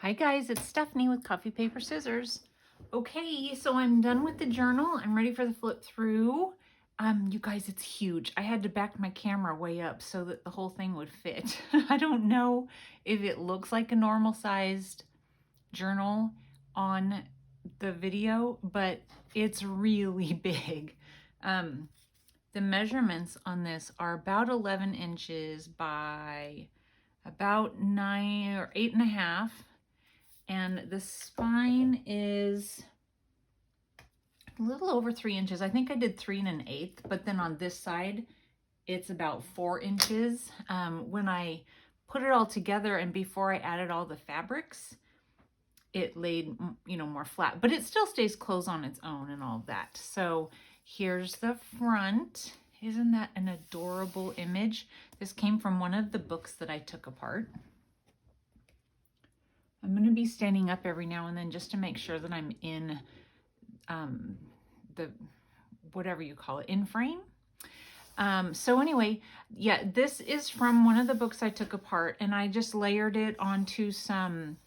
Hi guys, it's Stephanie with Coffee Paper Scissors. Okay, so I'm done with the journal. I'm ready for the flip through. You guys, it's huge. I had to back my camera way up so that the whole thing would fit. I don't know if it looks like a normal sized journal on the video, but it's really big. The measurements on this are about 11 inches by about 9 or 8.5. And the spine is a little over 3 inches. I think I did 3 1/8, but then on this side, it's about 4 inches. When I put it all together and before I added all the fabrics, it laid, more flat, but it still stays closed on its own and all of that. So here's the front. Isn't that an adorable image? This came from one of the books that I took apart. I'm going to be standing up every now and then just to make sure that I'm in the, whatever you call it, in frame. So anyway, yeah, this is from one of the books I took apart, and I just layered it onto some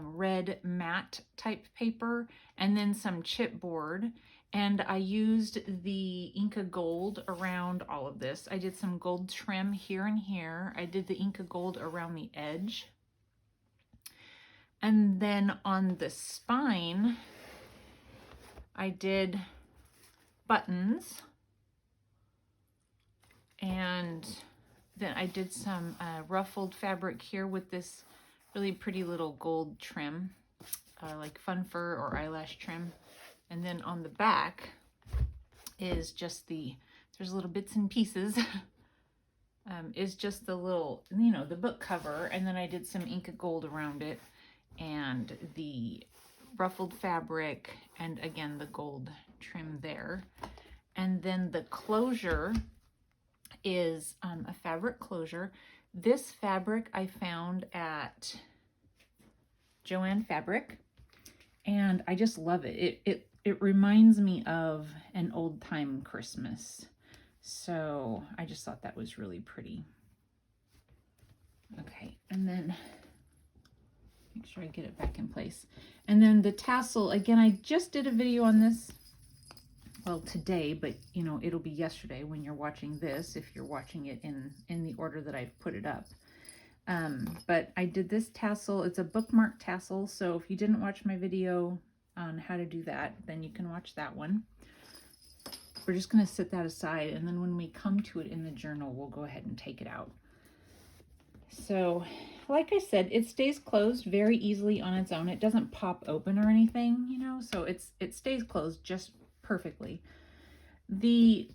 red matte type paper and then some chipboard. And I used the Inka Gold around all of this. I did some gold trim here and here. I did the Inka Gold around the edge. And then on the spine, I did buttons, and then I did some ruffled fabric here with this really pretty little gold trim, like fun fur or eyelash trim. And then on the back is just there's little bits and pieces, is just the little, the book cover. And then I did some Inka Gold around it and the ruffled fabric, and again, the gold trim there. And then the closure is a fabric closure. This fabric I found at Joann Fabric, and I just love it. It reminds me of an old time Christmas. So I just thought that was really pretty. Okay, and then make sure I get it back in place. And then the tassel, again, I just did a video on this, well, today, but it'll be yesterday when you're watching this, if you're watching it in the order that I've put it up. But I did this tassel. It's a bookmark tassel, so if you didn't watch my video on how to do that, then you can watch that one. We're just going to set that aside, and then when we come to it in the journal, we'll go ahead and take it out. So like I said, it stays closed very easily on its own. It doesn't pop open or anything, so it stays closed just perfectly. The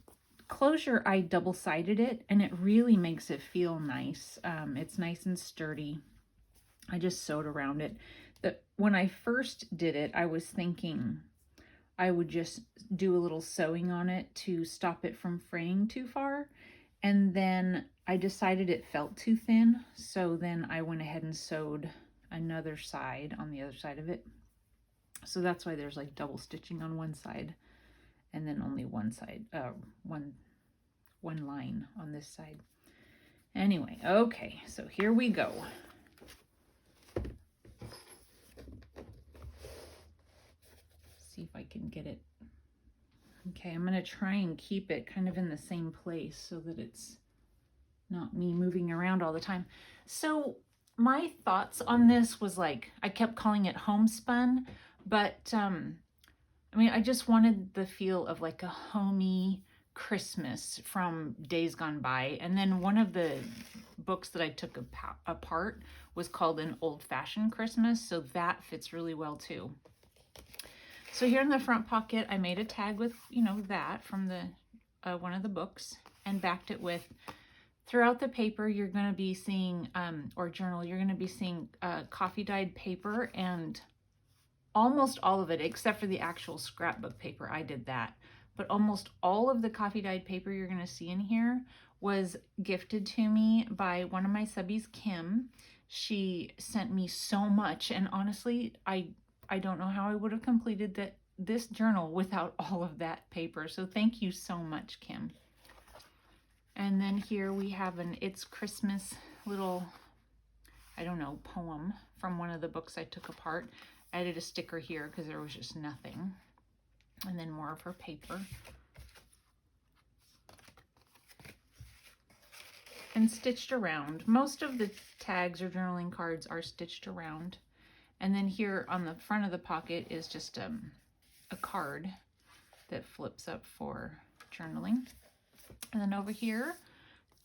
closure, I double-sided it, and it really makes it feel nice. It's nice and sturdy. I just sewed around it. When I first did it, I was thinking I would just do a little sewing on it to stop it from fraying too far. And then I decided it felt too thin, so then I went ahead and sewed another side on the other side of it. So that's why there's like double stitching on one side, and then only one side, one line on this side. Anyway, okay, so here we go. See if I can get it. Okay, I'm going to try and keep it kind of in the same place so that it's not me moving around all the time. So my thoughts on this was like, I kept calling it homespun, but I just wanted the feel of like a homey Christmas from days gone by. And then one of the books that I took apart was called An Old-Fashioned Christmas, so that fits really well too. So here in the front pocket, I made a tag with, that from the one of the books, and backed it with, throughout the paper, you're going to be seeing, or journal, you're going to be seeing coffee dyed paper, and almost all of it, except for the actual scrapbook paper, I did that. But almost all of the coffee dyed paper you're going to see in here was gifted to me by one of my subbies, Kim. She sent me so much, and honestly, I don't know how I would have completed this journal without all of that paper. So thank you so much, Kim. And then here we have an It's Christmas little I don't know, poem from one of the books I took apart. I added a sticker here because there was just nothing. And then more of her paper. And stitched around. Most of the tags or journaling cards are stitched around. And then here on the front of the pocket is just a card that flips up for journaling. And then over here,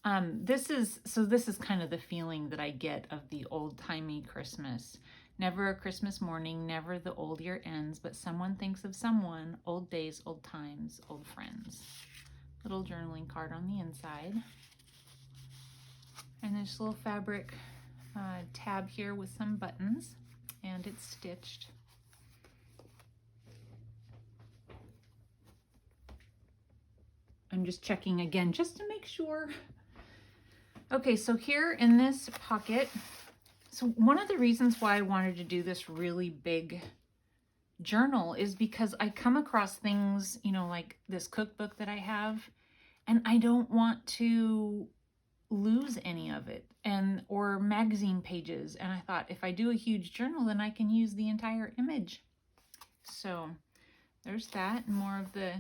this is kind of the feeling that I get of the old-timey Christmas. Never a Christmas morning, never the old year ends, but someone thinks of someone, old days, old times, old friends. Little journaling card on the inside. And this little fabric tab here with some buttons, and it's stitched. I'm just checking again just to make sure. Okay, so here in this pocket, so one of the reasons why I wanted to do this really big journal is because I come across things, you know, like this cookbook that I have, and I don't want to lose any of it, and or magazine pages. And I thought if I do a huge journal, then I can use the entire image. So there's that, and more of the,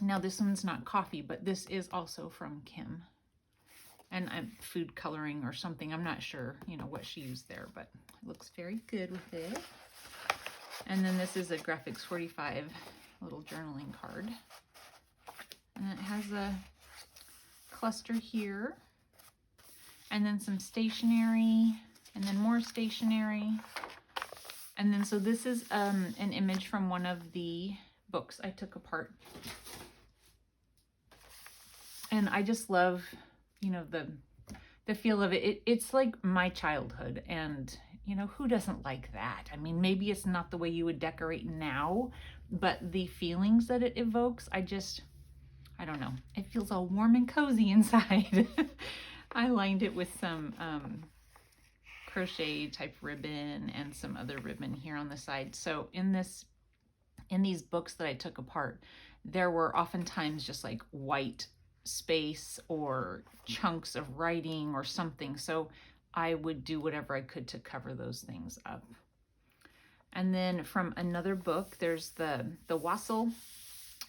now this one's not coffee, but this is also from Kim. And I'm food coloring or something. I'm not sure, you know, what she used there, but it looks very good with it. And then this is a Graphics 45 little journaling card. And it has a cluster here. And then some stationery, and then more stationery. And then, so this is an image from one of the books I took apart. And I just love, you know, the feel of it. It's like my childhood, and you know, who doesn't like that? I mean, maybe it's not the way you would decorate now, but the feelings that it evokes, I don't know. It feels all warm and cozy inside. I lined it with some crochet type ribbon and some other ribbon here on the side. So in these books that I took apart, there were oftentimes just like white space or chunks of writing or something. So I would do whatever I could to cover those things up. And then from another book, there's the wassail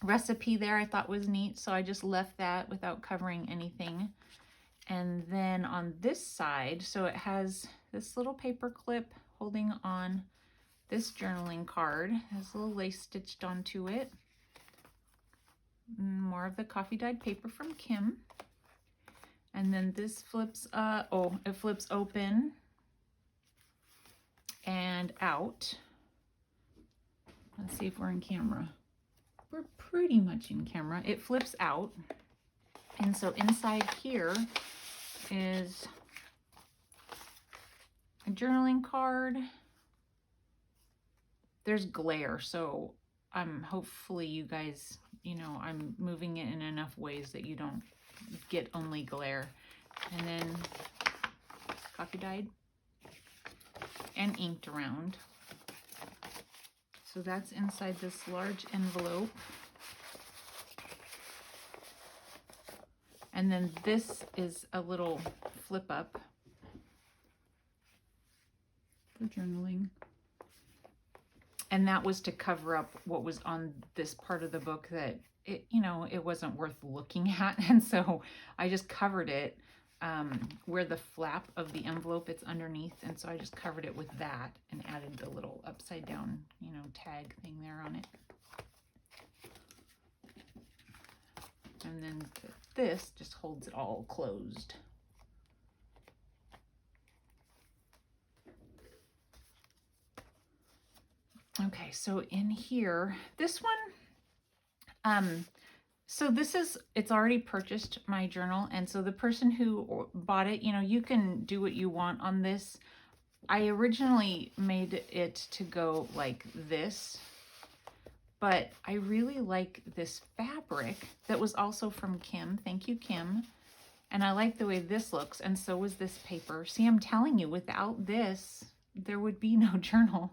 recipe there I thought was neat. So I just left that without covering anything. And then on this side, so it has this little paper clip holding on this journaling card. It has a little lace stitched onto it. More of the coffee dyed paper from Kim. And then this flips, it flips open and out. Let's see if we're in camera. We're pretty much in camera. It flips out. And so inside here is a journaling card. There's glare, so hopefully you guys, you know, I'm moving it in enough ways that you don't get only glare. And then coffee dyed and inked around. So that's inside this large envelope. And then this is a little flip up for journaling. And that was to cover up what was on this part of the book that it, you know, it wasn't worth looking at. And so I just covered it where the flap of the envelope, it's underneath. And so I just covered it with that and added the little upside down, you know, tag thing there on it. And then this just holds it all closed. Okay, so in here, this one, so this is, it's already purchased my journal. And so the person who bought it, you know, you can do what you want on this. I originally made it to go like this, but I really like this fabric that was also from Kim. Thank you, Kim. And I like the way this looks, and so was this paper. See, I'm telling you, without this, there would be no journal.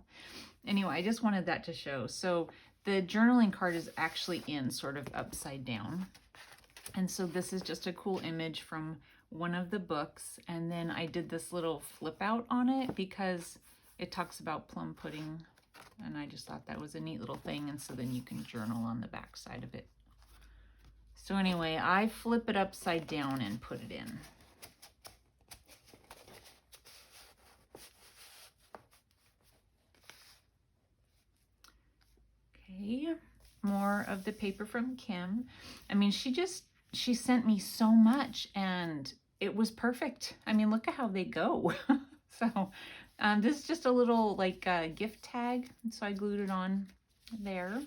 Anyway, I just wanted that to show. So the journaling card is actually in sort of upside down. And so this is just a cool image from one of the books, and then I did this little flip out on it because it talks about plum pudding, and I just thought that was a neat little thing, and so then you can journal on the back side of it. So anyway, I flip it upside down and put it in. Okay, more of the paper from Kim. I mean, she sent me so much and it was perfect. I mean, look at how they go. So this is just a little like gift tag. So I glued it on there.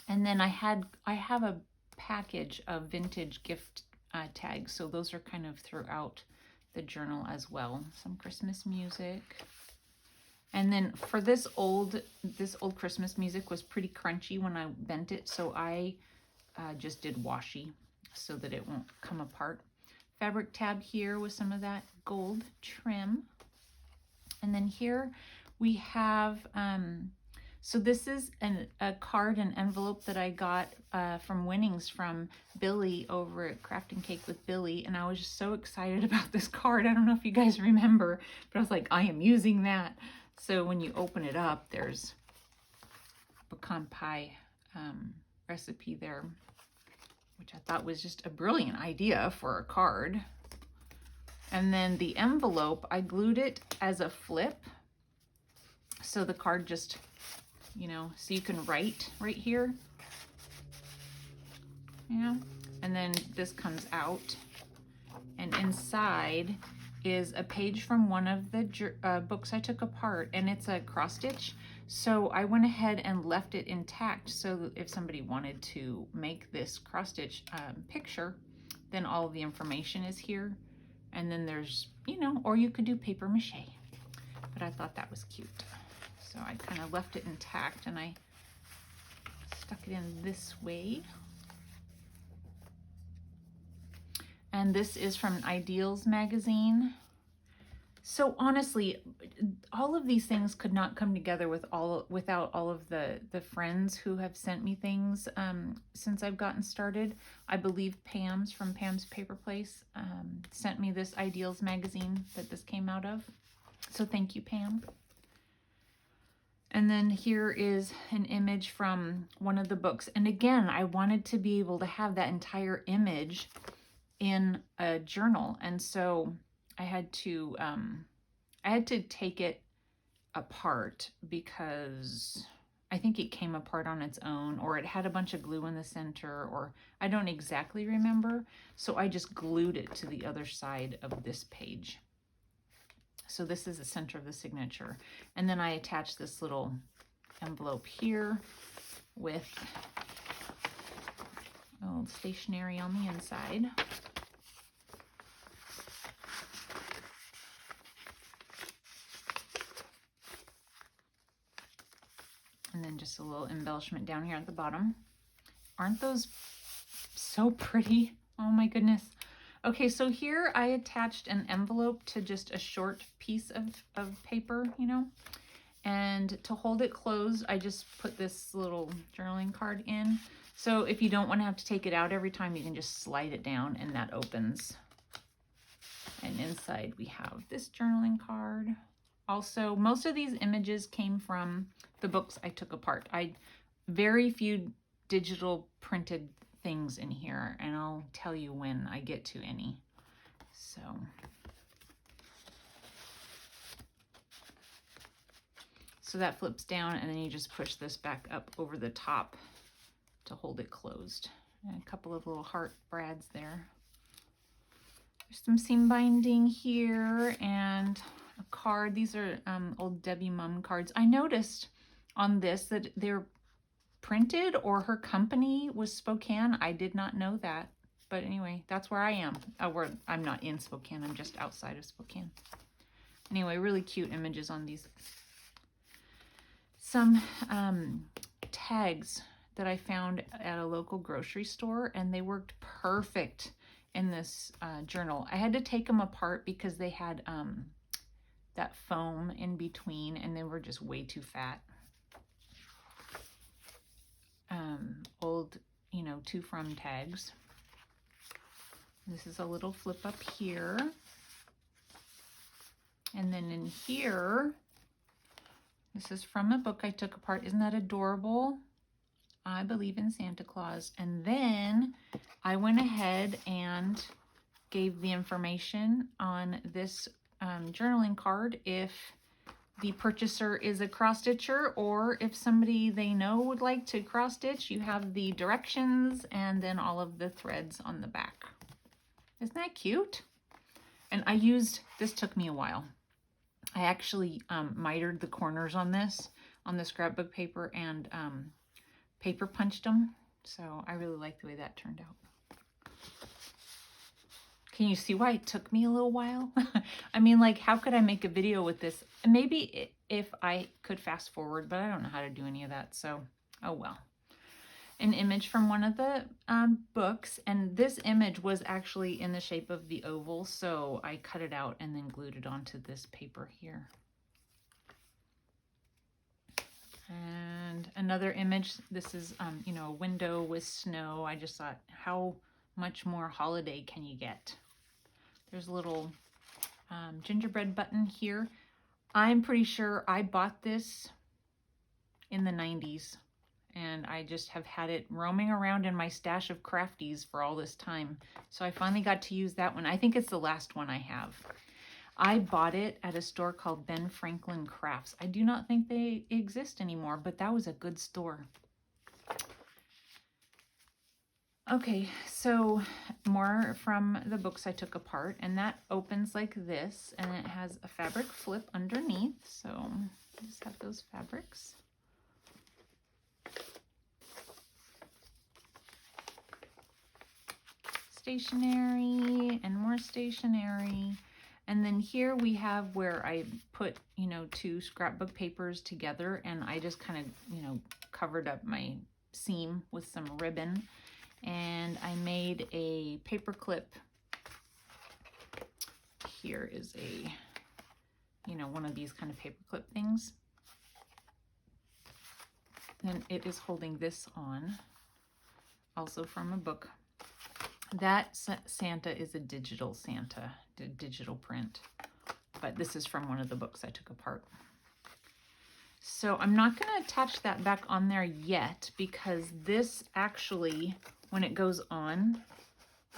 And then I have a package of vintage gift tags. So those are kind of throughout the journal as well. Some Christmas music. And then for this old Christmas music was pretty crunchy when I bent it, so I just did washi so that it won't come apart. Fabric tab here with some of that gold trim. And then here we have, so this is a card and envelope that I got from Winnings from Billy over at Craft and Cake with Billy. And I was just so excited about this card. I don't know if you guys remember, but I was like, I am using that. So when you open it up, there's pecan pie recipe there, which I thought was just a brilliant idea for a card. And then the envelope, I glued it as a flip. So the card just, you know, so you can write right here. Yeah. And then this comes out. And inside is a page from one of the books I took apart, and it's a cross stitch. So I went ahead and left it intact so that if somebody wanted to make this cross stitch picture, then all of the information is here. And then there's, you know, or you could do paper mache, but I thought that was cute. So I kind of left it intact and I stuck it in this way. And this is from Ideals magazine. So honestly, all of these things could not come together without all of the friends who have sent me things since I've gotten started. I believe Pam's from Pam's Paper Place sent me this Ideals magazine that this came out of. So thank you, Pam. And then here is an image from one of the books. And again, I wanted to be able to have that entire image in a journal, and so I had to take it apart because I think it came apart on its own, or it had a bunch of glue in the center, or I don't exactly remember. So I just glued it to the other side of this page. So this is the center of the signature, and then I attached this little envelope here with old stationery on the inside. And then just a little embellishment down here at the bottom. Aren't those so pretty? Oh my goodness. Okay, so here I attached an envelope to just a short piece of paper, you know, and to hold it closed, I just put this little journaling card in. So if you don't want to have to take it out every time, you can just slide it down and that opens. And inside we have this journaling card. Also, most of these images came from the books I took apart. Very few digital printed things in here, and I'll tell you when I get to any. So that flips down, and then you just push this back up over the top to hold it closed. And a couple of little heart brads there. There's some seam binding here and a card. These are old Debbie Mum cards. I noticed on this that they're printed, or her company was Spokane. I did not know that. But anyway, that's where I am. I'm not in Spokane. I'm just outside of Spokane. Anyway, really cute images on these. Some tags that I found at a local grocery store, and they worked perfect in this journal. I had to take them apart because they had that foam in between, and they were just way too fat. Old, to from tags. This is a little flip up here. And then in here, this is from a book I took apart. Isn't that adorable? I believe in Santa Claus. And then I went ahead and gave the information on this journaling card if the purchaser is a cross stitcher, or if somebody they know would like to cross stitch. You have the directions and then all of the threads on the back. Isn't that cute? And I used, this took me a while. I actually mitered the corners on this scrapbook paper and paper punched them. So I really like the way that turned out. Can you see why it took me a little while? I mean, like, how could I make a video with this? Maybe if I could fast forward, but I don't know how to do any of that. So, oh well. An image from one of the books, and this image was actually in the shape of the oval, so I cut it out and then glued it onto this paper here. And another image, this is, you know, a window with snow. I just thought, how much more holiday can you get? There's a little gingerbread button here. I'm pretty sure I bought this in the 90s, and I just have had it roaming around in my stash of crafties for all this time. So I finally got to use that one. I think it's the last one I have. I bought it at a store called Ben Franklin Crafts. I do not think they exist anymore, but that was a good store. Okay, so more from the books I took apart, and that opens like this, and it has a fabric flip underneath. So I just have those fabrics. Stationery and more stationery. And then here we have where I put, you know, two scrapbook papers together, and I just kind of, you know, covered up my seam with some ribbon. And I made a paper clip. Here is a, you know, one of these kind of paper clip things. And it is holding this on, also from a book. That Santa is a digital Santa, digital print, but this is from one of the books I took apart. So I'm not going to attach that back on there yet, because this actually, when it goes on,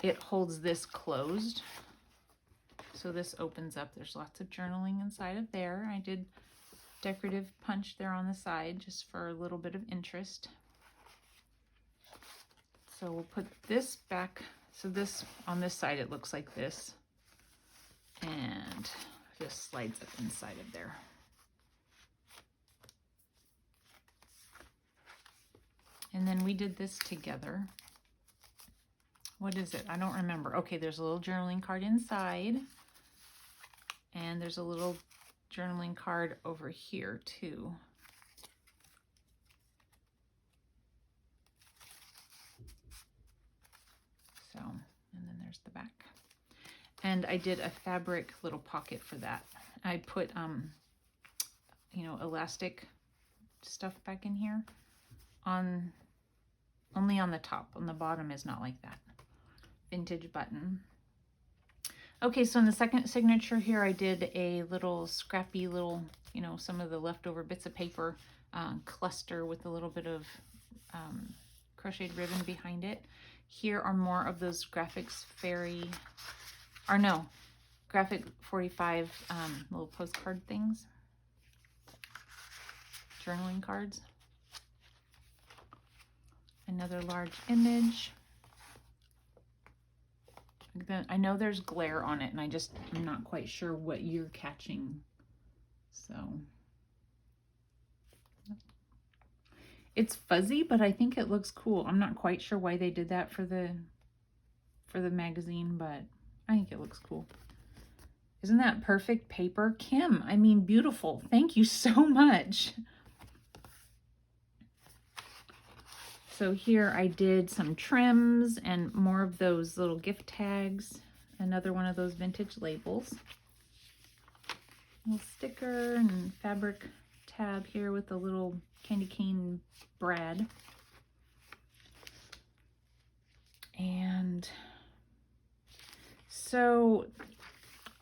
it holds this closed. So this opens up. There's lots of journaling inside of there. I did decorative punch there on the side just for a little bit of interest. So we'll put this back. So this, on this side, it looks like this. And this slides up inside of there. And then we did this together. What is it? I don't remember. Okay, there's a little journaling card inside. And there's a little journaling card over here too. So, and then there's the back. And I did a fabric little pocket for that. I put, you know, elastic stuff back in here on, only on the top. On the bottom is not like that. Vintage button. Okay, so in the second signature here, I did a little scrappy little, you know, some of the leftover bits of paper cluster with a little bit of crocheted ribbon behind it. Here are more of those graphics fairy, or no, graphic 45 little postcard things, journaling cards. Another large image. Then I know there's glare on it, and I'm not quite sure what you're catching. So it's fuzzy, but I think it looks cool. I'm not quite sure why they did that for the magazine, but I think it looks cool. Isn't that perfect paper? Kim, I mean, beautiful. Thank you so much. So here I did some trims and more of those little gift tags. Another one of those vintage labels. Little sticker and fabric tab here with a little candy cane brad. And So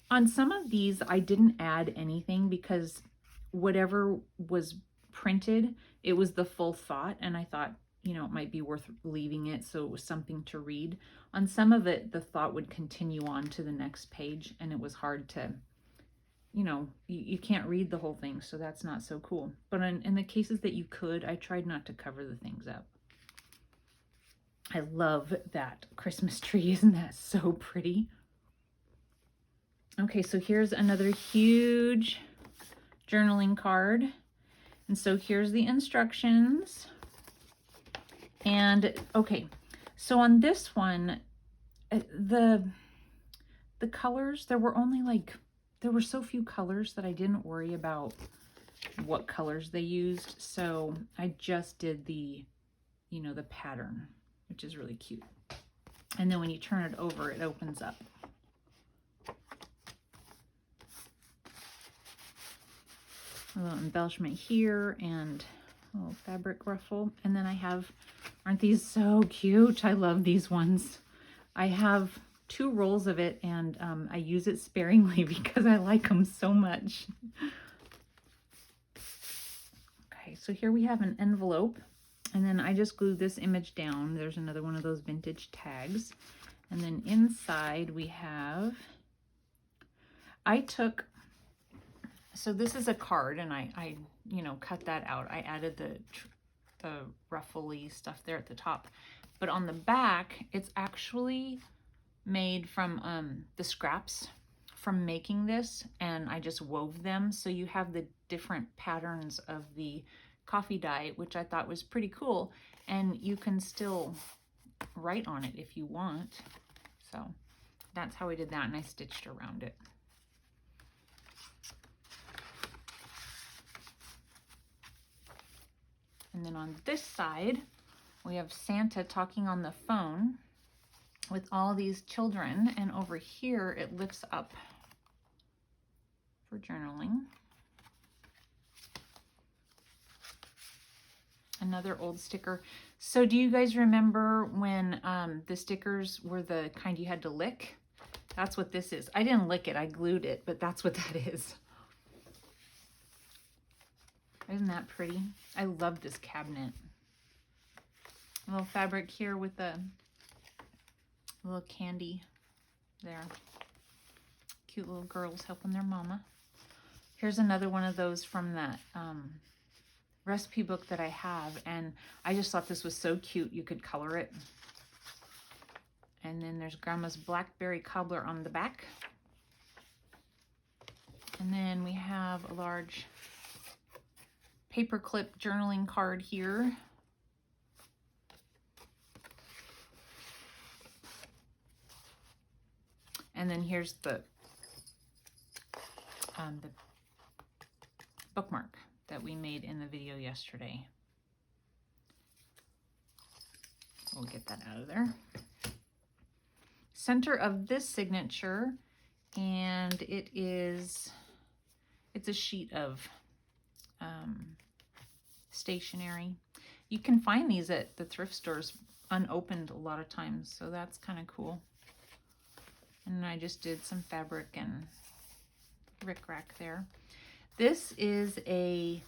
on some of these, I didn't add anything because whatever was printed, it was the full thought. And I thought, you know, it might be worth leaving it so it was something to read. On some of it, the thought would continue on to the next page, and it was hard to, you know, you can't read the whole thing, so that's not so cool. But in the cases that you could, I tried not to cover the things up. I love that Christmas tree. Isn't that so pretty? Okay, so here's another huge journaling card. And so here's the instructions. And okay, so on this one, the colors, there were so few colors that I didn't worry about what colors they used. So I just did the, you know, the pattern, which is really cute. And then when you turn it over, it opens up. A little embellishment here and a little fabric ruffle. And then I have, aren't these so cute? I love these ones. I have 2 rolls of it, and I use it sparingly because I like them so much. Okay, so here we have an envelope, and then I just glued this image down. There's another one of those vintage tags. And then inside we have, so this is a card, and I you know, cut that out. I added the ruffly stuff there at the top. But on the back, it's actually made from the scraps from making this, and I just wove them. So you have the different patterns of the coffee dye, which I thought was pretty cool. And you can still write on it if you want. So that's how I did that, and I stitched around it. And then on this side, we have Santa talking on the phone with all these children, and over here it lifts up for journaling. Another old sticker. So do you guys remember when the stickers were the kind you had to lick? That's what this is. I didn't lick it, I glued it, but that's what that is. Isn't that pretty? I love this cabinet. A little fabric here with the little candy there. Cute little girls helping their mama. Here's another one of those from that recipe book that I have, and I just thought this was so cute. You could color it. And then there's Grandma's Blackberry Cobbler on the back. And then we have a large paperclip journaling card here. And then here's the bookmark that we made in the video yesterday. We'll get that out of there. Center of this signature, and it's a sheet of stationery. You can find these at the thrift stores unopened a lot of times, so that's kind of cool. And I just did some fabric and rickrack there. This is a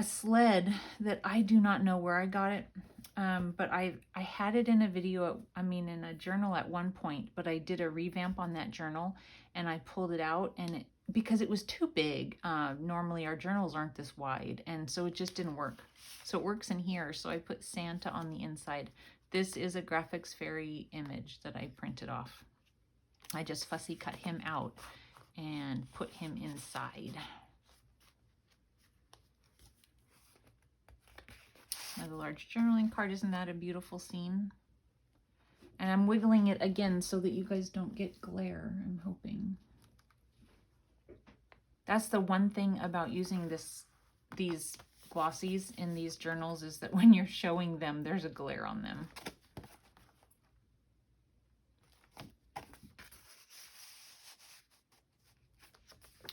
sled that I do not know where I got it, but I had it in a video, in a journal at one point, but I did a revamp on that journal and I pulled it out, and because it was too big. Normally our journals aren't this wide, and so it just didn't work. So it works in here, so I put Santa on the inside. This is a Graphics Fairy image that I printed off. I just fussy cut him out and put him inside. Another large journaling card. Isn't that a beautiful scene? And I'm wiggling it again so that you guys don't get glare, I'm hoping. That's the one thing about using these glossies in these journals, is that when you're showing them, there's a glare on them.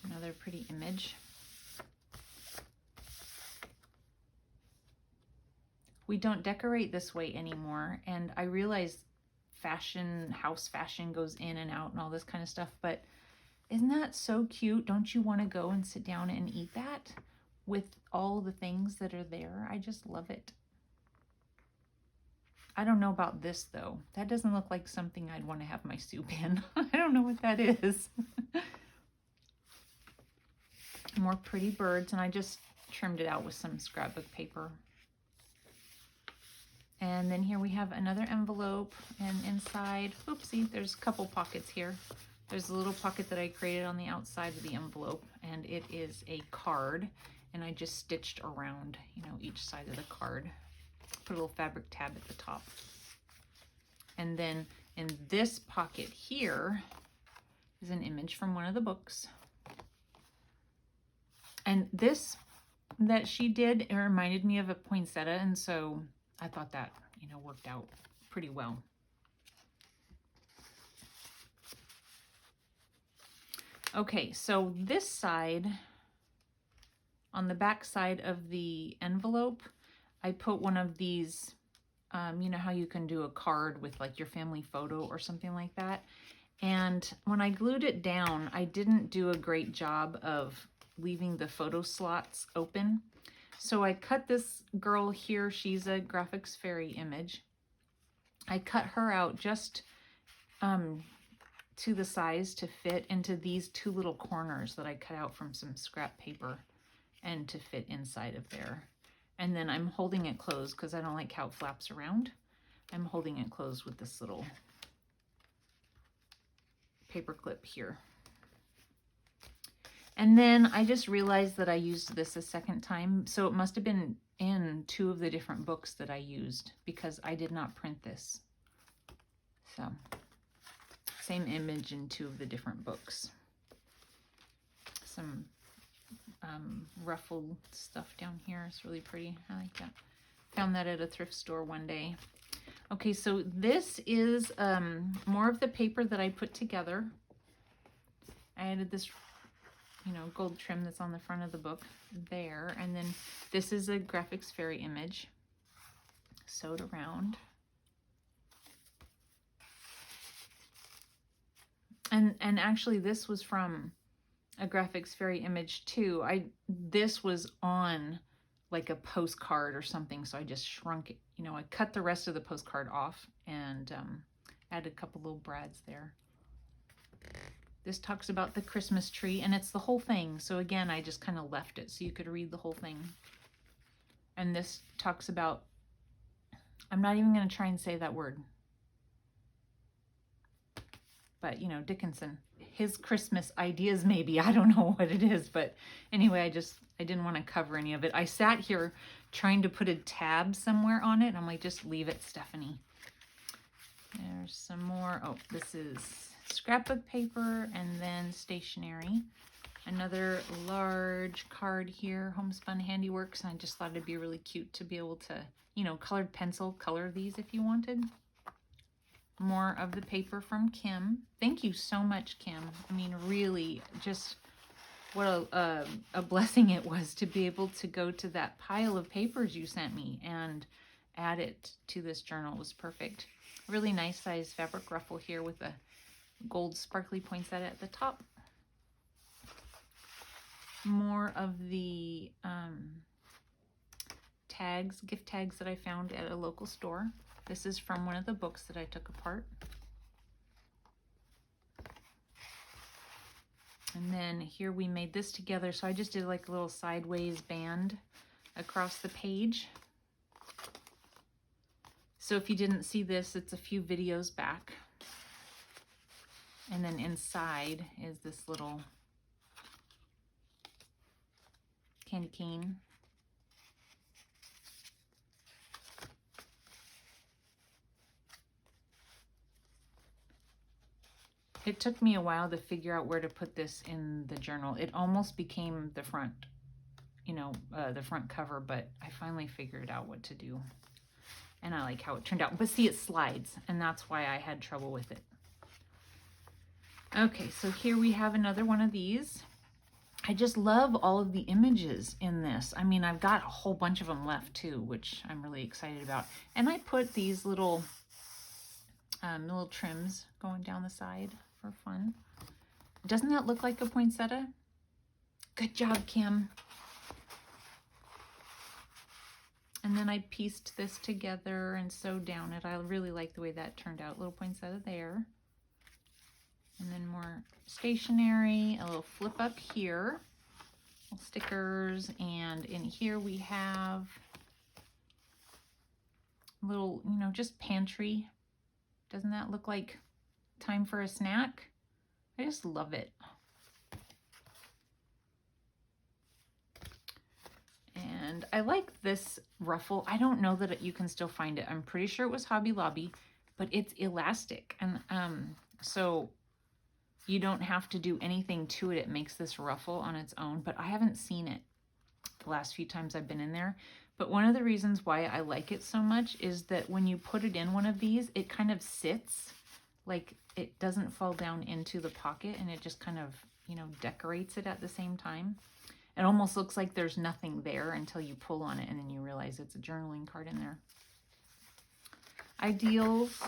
Another pretty image. We don't decorate this way anymore, and I realized fashion, house fashion goes in and out and all this kind of stuff. But isn't that so cute? Don't you want to go and sit down and eat that with all the things that are there? I just love it. I don't know about this though. That doesn't look like something I'd want to have my soup in. I don't know what that is. More pretty birds, and I just trimmed it out with some scrapbook paper. And then here we have another envelope, and inside, oopsie, there's a couple pockets here. There's a little pocket that I created on the outside of the envelope, and it is a card, and I just stitched around, you know, each side of the card. Put a little fabric tab at the top. And then in this pocket here is an image from one of the books. And this that she did, it reminded me of a poinsettia, and so I thought that, you know, worked out pretty well. Okay, so this side, on the back side of the envelope, I put one of these, you know how you can do a card with like your family photo or something like that. And when I glued it down, I didn't do a great job of leaving the photo slots open. So I cut this girl here. She's a graphics fairy image. I cut her out just to the size to fit into these two little corners that I cut out from some scrap paper and to fit inside of there. And then I'm holding it closed because I don't like how it flaps around. I'm holding it closed with this little paper clip here. And then I just realized that I used this a second time. So it must have been in two of the different books that I used because I did not print this. So same image in two of the different books. Some ruffled stuff down here. It's really pretty. I like that. Found that at a thrift store one day. Okay, so this is more of the paper that I put together. I added this, you know, gold trim that's on the front of the book there. And then this is a graphics fairy image sewed around. And actually this was from a graphics fairy image too. This was on like a postcard or something, so I just shrunk it. You know, I cut the rest of the postcard off and added a couple little brads there. This talks about the Christmas tree, and it's the whole thing. So again, I just kind of left it so you could read the whole thing. And this talks about, I'm not even going to try and say that word. But, you know, Dickinson, his Christmas ideas maybe. I don't know what it is. But anyway, I didn't want to cover any of it. I sat here trying to put a tab somewhere on it. And I'm like, just leave it, Stephanie. There's some more. Oh, this is scrapbook paper and then stationery. Another large card here, Homespun Handiworks. And I just thought it'd be really cute to be able to, you know, colored pencil, color these if you wanted. More of the paper from Kim. Thank you so much, Kim. I mean, really, just what a blessing it was to be able to go to that pile of papers you sent me and add it to this journal. It was perfect. Really nice size fabric ruffle here with a gold sparkly poinsettia at the top. More of the tags, gift tags that I found at a local store. This is from one of the books that I took apart. And then here we made this together. So I just did like a little sideways band across the page. So if you didn't see this, it's a few videos back. And then inside is this little candy cane. It took me a while to figure out where to put this in the journal. It almost became the front, you know, the front cover, but I finally figured out what to do. And I like how it turned out. But see, it slides, and that's why I had trouble with it. Okay, so here we have another one of these. I just love all of the images in this. I mean, I've got a whole bunch of them left too, which I'm really excited about. And I put these little little trims going down the side for fun. Doesn't that look like a poinsettia? Good job, Kim. And then I pieced this together and sewed down it. I really like the way that turned out. Little poinsettia there. And then more stationery, a little flip up here, little stickers, and in here we have little, you know, just pantry. Doesn't that look like time for a snack? I just love it. And I like this ruffle. I don't know that you can still find it. I'm pretty sure it was Hobby Lobby, but it's elastic. And so you don't have to do anything to it. It makes this ruffle on its own, but I haven't seen it the last few times I've been in there. But one of the reasons why I like it so much is that when you put it in one of these, it kind of sits, like it doesn't fall down into the pocket, and it just kind of, you know, decorates it at the same time. It almost looks like there's nothing there until you pull on it, and then you realize it's a journaling card in there. Ideals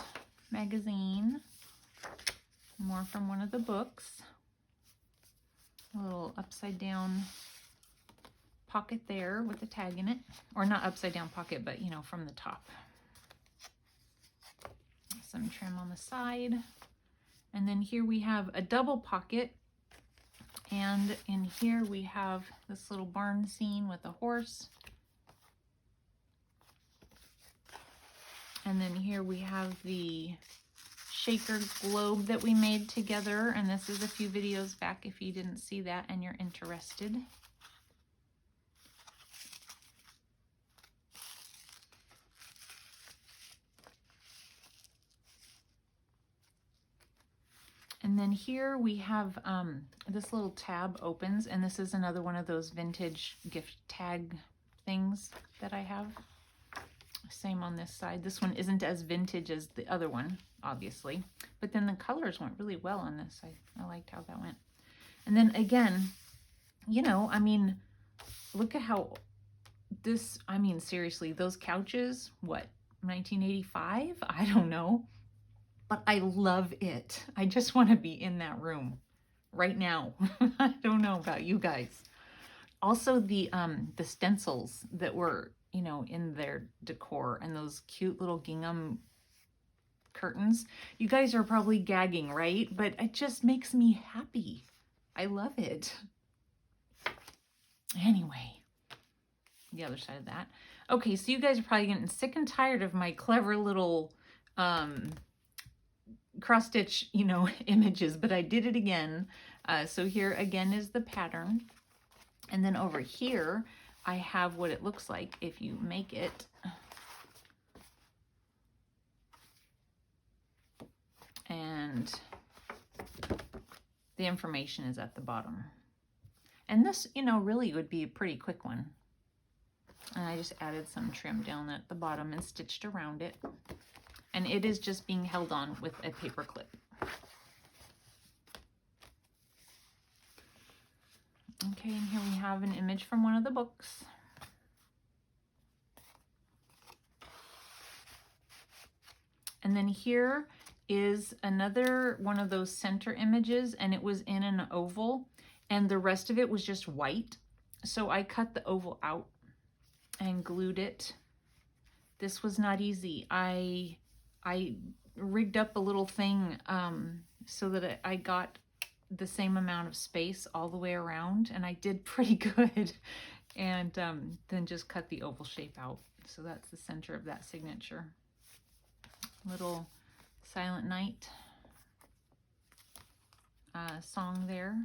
magazine. More from one of the books. A little upside down pocket there with a tag in it. Or not upside down pocket, but you know, from the top. Some trim on the side. And then here we have a double pocket. And in here we have this little barn scene with a horse. And then here we have the shaker globe that we made together, and this is a few videos back if you didn't see that and you're interested. And then here we have this little tab opens, and this is another one of those vintage gift tag things that I have. Same on this side. This one isn't as vintage as the other one, obviously, but then the colors went really well on this. I liked how that went. And then again, you know, I mean, look at how this, I mean, seriously, those couches, what, 1985? I don't know, but I love it. I just want to be in that room right now. I don't know about you guys. Also the stencils that were, you know, in their decor, and those cute little gingham curtains. You guys are probably gagging, right? But it just makes me happy. I love it. Anyway, the other side of that. Okay, so you guys are probably getting sick and tired of my clever little cross stitch, you know, images, but I did it again. So here again is the pattern. And then over here, I have what it looks like if you make it. And the information is at the bottom. And this, you know, really would be a pretty quick one. And I just added some trim down at the bottom and stitched around it. And it is just being held on with a paper clip. Okay, and here we have an image from one of the books. And then here is another one of those center images, and it was in an oval, and the rest of it was just white. So I cut the oval out and glued it. This was not easy. I rigged up a little thing so that I got the same amount of space all the way around, and I did pretty good. And then just cut the oval shape out. So that's the center of that signature. Little Silent Night song there.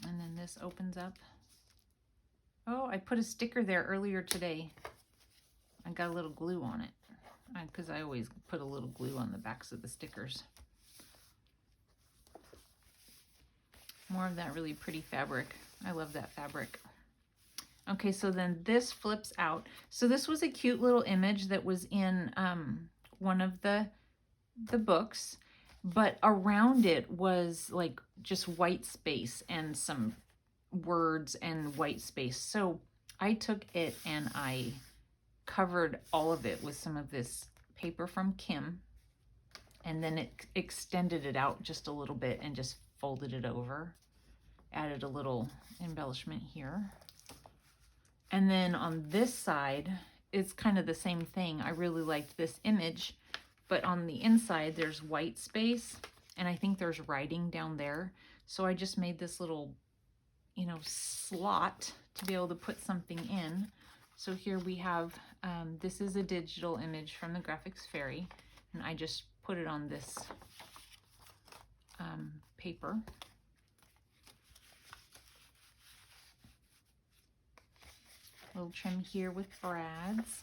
And then this opens up. Oh, I put a sticker there earlier today. I got a little glue on it because I always put a little glue on the backs of the stickers. More of that really pretty fabric. I love that fabric. Okay, so then this flips out. So this was a cute little image that was in one of the books, but around it was like just white space and some words and white space. So I took it and I covered all of it with some of this paper from Kim. and then it extended it out just a little bit and just folded it over. Added a little embellishment here. And then on this side, it's kind of the same thing. I really liked this image, but on the inside there's white space, and I think there's writing down there. So I just made this little, you know, slot to be able to put something in. So here we have, this is a digital image from the Graphics Fairy, and I just put it on this paper. Little trim here with brads.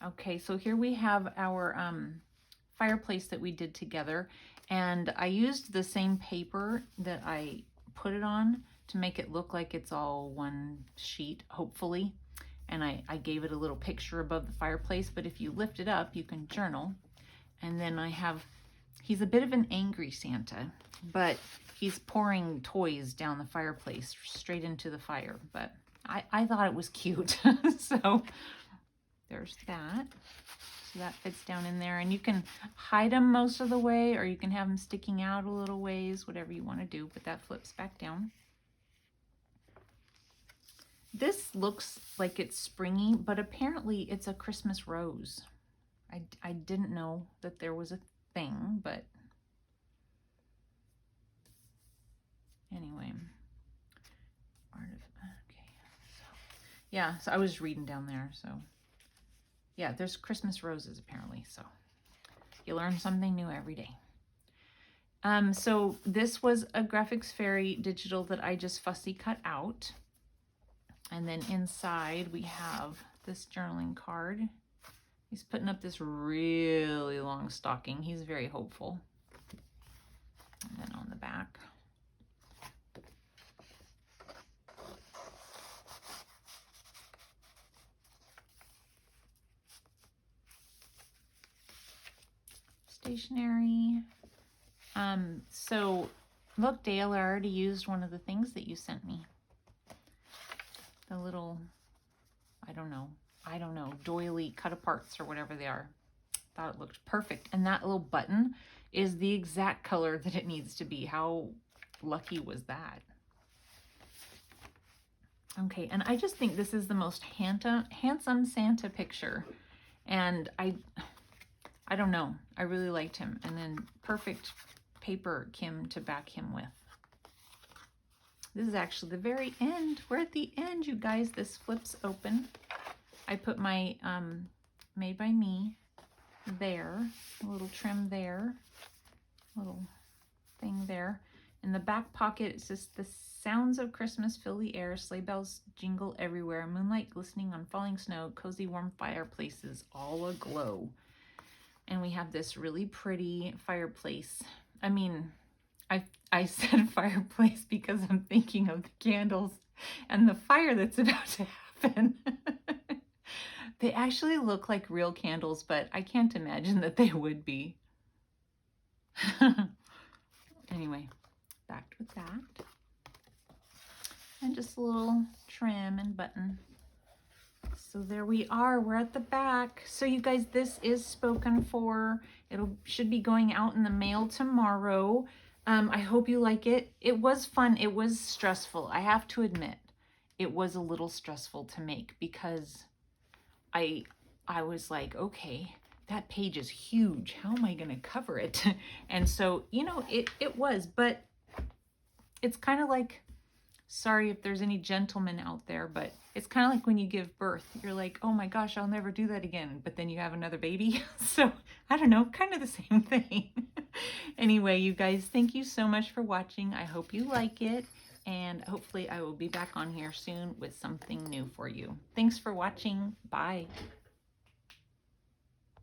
Okay, so here we have our fireplace that we did together, and I used the same paper that I put it on to make it look like it's all one sheet, hopefully. And I gave it a little picture above the fireplace, but if you lift it up, you can journal. And then I have, he's a bit of an angry Santa, but he's pouring toys down the fireplace straight into the fire. But I thought it was cute. So there's that. So that fits down in there, and you can hide them most of the way, or you can have them sticking out a little ways, whatever you want to do, but that flips back down. This looks like it's springy, but apparently it's a Christmas rose. I didn't know that there was a thing, but anyway. Okay. So, yeah, so I was reading down there, so yeah, there's Christmas roses apparently, so you learn something new every day. So this was a Graphics Fairy digital that I just fussy cut out. And then inside we have this journaling card. He's putting up this really long stocking. He's very hopeful. And then on the back, stationery. So look, Dale, I already used one of the things that you sent me. The little, I don't know, doily cut-aparts or whatever they are. Thought it looked perfect. And that little button is the exact color that it needs to be. How lucky was that? Okay, and I just think this is the most handsome Santa picture. And I don't know. I really liked him. And then perfect paper Kim to back him with. This is actually the very end. We're at the end, you guys. This flips open. I put my Made by Me there, a little trim there, little thing there. In the back pocket, it says, "The sounds of Christmas fill the air, sleigh bells jingle everywhere, moonlight glistening on falling snow, cozy warm fireplaces all aglow." And we have this really pretty fireplace. I mean, I said fireplace because I'm thinking of the candles and the fire that's about to happen. They actually look like real candles, but I can't imagine that they would be. Anyway, backed with that. And just a little trim and button. So there we are. We're at the back. So you guys, this is spoken for. Should be going out in the mail tomorrow. I hope you like it. It was fun. It was stressful. I have to admit, it was a little stressful to make because I was like, okay, that page is huge. How am I going to cover it? And so, you know, it was, but it's kind of like, sorry if there's any gentlemen out there, but it's kind of like when you give birth. You're like, oh my gosh, I'll never do that again. But then you have another baby. So I don't know, kind of the same thing. Anyway, you guys, thank you so much for watching. I hope you like it. And hopefully I will be back on here soon with something new for you. Thanks for watching. Bye.